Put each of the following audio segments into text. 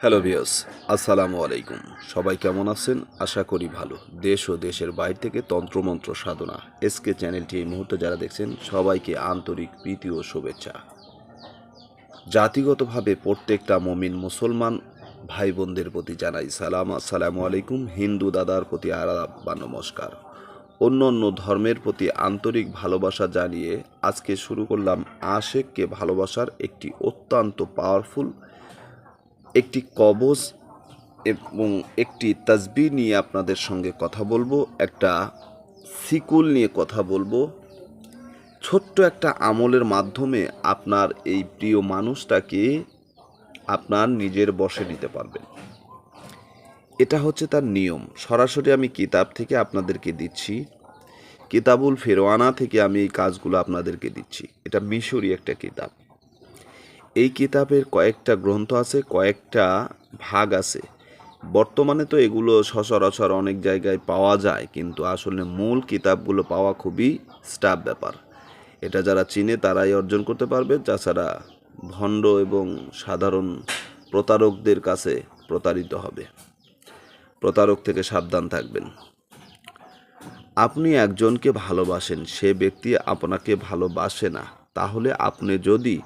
Hello viewers, আসসালামু আলাইকুম। সবাই কেমন আছেন? আশা করি ভালো। দেশ ও দেশের বাইরে থেকে তন্ত্রমন্ত্র সাধনা এসকে চ্যানেলটি এই মুহূর্তে যারা দেখছেন সবাইকে আন্তরিক প্রীতি ও শুভেচ্ছা। জাতিগতভাবে প্রত্যেকটা মমিন মুসলমান ভাই বোনদের প্রতি জানাই সালাম, আসসালামু আলাইকুম। হিন্দু দাদার প্রতি আদাব বা নমস্কার। অন্য অন্য ধর্মের প্রতি আন্তরিক ভালোবাসা জানিয়ে আজকে শুরু করলাম আশেককে ভালোবাসার একটি অত্যন্ত পাওয়ারফুল একটি কবজ এবং একটি তাসবিহ নিয়ে আপনাদের সঙ্গে কথা বলবো, একটা সিকুল নিয়ে কথা বলবো। ছোট্ট একটা আমলের মাধ্যমে আপনার এই প্রিয় মানুষটাকে আপনার নিজের বশে নিতে পারবেন। এটা হচ্ছে তার নিয়ম। সরাসরি আমি কিতাব থেকে আপনাদেরকে দিচ্ছি, কিতাবুল ফেরওয়ানা থেকে আমি এই কাজগুলো আপনাদেরকে দিচ্ছি। এটা মিশরি একটা কিতাব। এই কিতাবের কয়েকটা গ্রন্থ আছে, কয়েকটা ভাগ আছে। বর্তমানে তো এগুলো সচরাচর অনেক জায়গায় পাওয়া যায়, কিন্তু আসলে মূল কিতাবগুলো পাওয়া খুবই টাফ ব্যাপার। এটা যারা চিনে তারাই অর্জন করতে পারবে, তাছাড়া ভণ্ড এবং সাধারণ প্রতারকদের কাছে প্রতারিত হবে। প্রতারক থেকে সাবধান থাকবেন। আপনি একজনকে ভালোবাসেন, সে ব্যক্তি আপনাকে ভালোবাসে না, তাহলে আপনি যদি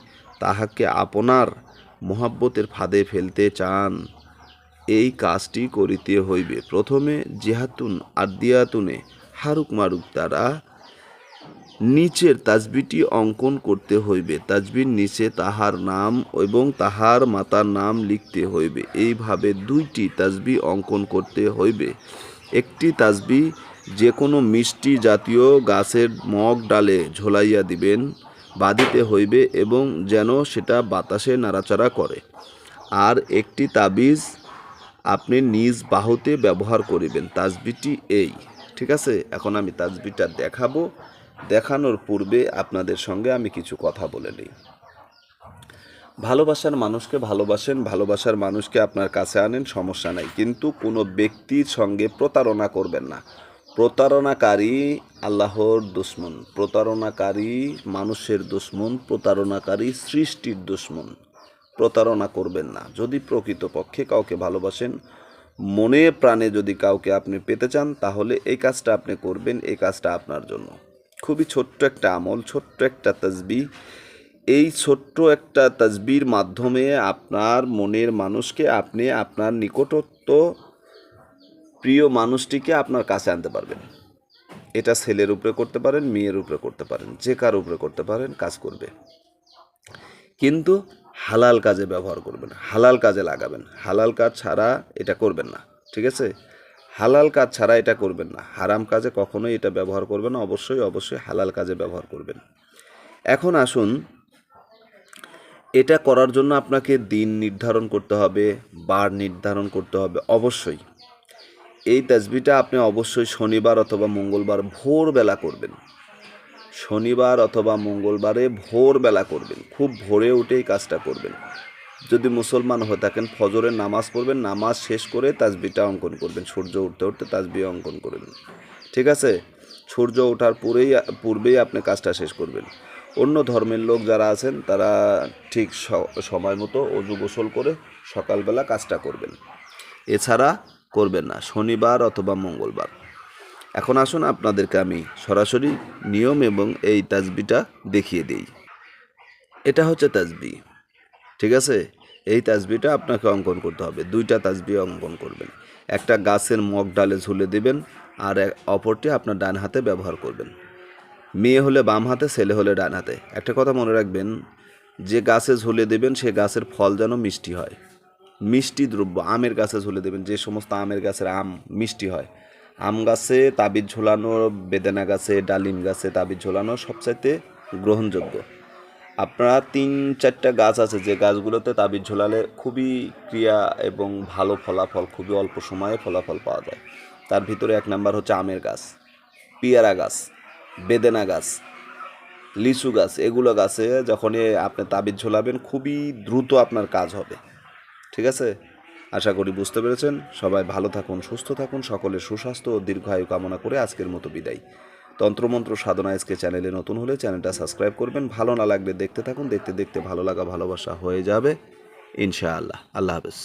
তাহাকে আপনার মহাব্বতের ফাঁদে ফেলতে চান, এই কাজটি করিতে হইবে। প্রথমে জিহাতুন আদিয়াতুনে হারুক মারুক দ্বারা নিচের তাসবিহটি অঙ্কন করতে হইবে। তাসবির নিচে তাহার নাম এবং তাহার মাতার নাম লিখতে হইবে। এইভাবে দুইটি তাসবিহ অঙ্কন করতে হইবে। একটি তাসবিহ যে কোনো মিষ্টি জাতীয় গাছের মগ ডালে ঝোলাইয়া দিবেন, বাঁধিতে হইবে এবং যেন সেটা বাতাসে নাড়াচাড়া করে। আর একটি তাবিজ আপনি নিজ বাহুতে ব্যবহার করিবেন। তাসবিহটি এই, ঠিক আছে? এখন আমি তাসবিহটা দেখাবো। দেখানোর পূর্বে আপনাদের সঙ্গে আমি কিছু কথা বলে নিই। ভালোবাসার মানুষকে ভালোবাসেন, ভালোবাসার মানুষকে আপনার কাছে আনেন, সমস্যা নাই, কিন্তু কোনো ব্যক্তির সঙ্গে প্রতারণা করবেন না। প্রতারণাকারী আল্লাহর দুশমন, প্রতারণাকারী মানুষের দুশমন, প্রতারণাকারী সৃষ্টির দুশমন। প্রতারণা করবেন না। যদি প্রকৃতপক্ষে কাউকে ভালোবাসেন, মনে প্রাণে যদি কাউকে আপনি পেতে চান, তাহলে এই কাজটা আপনি করবেন। এই কাজটা আপনার জন্য খুবই ছোট্ট একটা আমল, ছোট্ট একটা তাসবিহ। এই ছোট্ট একটা তাসবিহর মাধ্যমে আপনার মনের মানুষকে আপনি আপনার নিকটত্ব প্রিয় মানুষটিকে আপনার কাছে আনতে পারবেন। এটা ছেলের উপরে করতে পারেন, মেয়ের উপরে করতে পারেন, যে কার উপরে করতে পারেন, কাজ করবে। কিন্তু হালাল কাজে ব্যবহার করবেন, হালাল কাজে লাগাবেন। হালাল কাজ ছাড়া এটা করবেন না, ঠিক আছে? হালাল কাজ ছাড়া এটা করবেন না। হারাম কাজে কখনোই এটা ব্যবহার করবেন না। অবশ্যই অবশ্যই হালাল কাজে ব্যবহার করবেন। এখন আসুন, এটা করার জন্য আপনাকে দিন নির্ধারণ করতে হবে, বার নির্ধারণ করতে হবে। অবশ্যই এই তাসবিহটা আপনি অবশ্যই শনিবার অথবা মঙ্গলবার ভোরবেলা করবেন। শনিবার অথবা মঙ্গলবারে ভোরবেলা করবেন, খুব ভোরে উঠে এই কাজটা করবেন। যদি মুসলমান হয়ে থাকেন, ফজরের নামাজ পড়বেন, নামাজ শেষ করে তাসবিহটা অঙ্কন করবেন। সূর্য উঠতে উঠতে তাসবিহ অঙ্কন করবেন, ঠিক আছে? সূর্য ওঠার পূর্বেই আপনি কাজটা শেষ করবেন। অন্য ধর্মের লোক যারা আছেন তারা ঠিক সময় মতো অজু গোসল করে সকালবেলা কাজটা করবেন। এছাড়া করবেন না শনিবার অথবা মঙ্গলবার। এখন আসুন আপনাদেরকে আমি সরাসরি নিয়ম এবং এই তাসবিহটা দেখিয়ে দিই। এটা হচ্ছে তাসবিহ, ঠিক আছে? এই তাসবিহটা আপনাকে অঙ্কন করতে হবে। দুইটা তাসবিহ অঙ্কন করবেন। একটা গাছের মগ ডালে ঝুলে দেবেন, আর অপরটি আপনার ডান হাতে ব্যবহার করবেন। মেয়ে হলে বাম হাতে, ছেলে হলে ডান হাতে। একটা কথা মনে রাখবেন, যে গাছে ঝুলে দেবেন সে গাছের ফল যেন মিষ্টি হয়। মিষ্টি দ্রব্য আমের গাছে ঝুলে দেবেন, যে সমস্ত আমের গাছের আম মিষ্টি হয়। আম গাছে তাবিজ ঝোলানো, বেদানা গাছে, ডালিম গাছে তাবিজ ঝোলানো সবচাইতে গ্রহণযোগ্য। আপনার 3-4টা গাছ আছে যে গাছগুলোতে তাবিজ ঝোলালে খুবই ক্রিয়া এবং ভালো ফলাফল, খুবই অল্প সময়ে ফলাফল পাওয়া যায়। তার ভিতরে 1 নাম্বার হচ্ছে আমের গাছ, পেয়ারা গাছ, বেদেনা গাছ, লিচু গাছ। এগুলো গাছে যখনই আপনি তাবিজ ঝোলাবেন খুবই দ্রুত আপনার কাজ হবে, ঠিক আছে? আশা করি বুঝতে পেরেছেন। সবাই ভালো থাকুন, সুস্থ থাকুন, সকলের সুস্বাস্থ্য ও দীর্ঘায়ু কামনা করে আজকের মতো বিদায়। তন্ত্রমন্ত্র সাধনা এসকে চ্যানেলে নতুন হলে চ্যানেলটা সাবস্ক্রাইব করবেন। ভালো না লাগলে দেখতে থাকুন, দেখতে দেখতে ভালো লাগা ভালোবাসা হয়ে যাবে ইনশাআল্লাহ। আল্লাহ হাফেজ।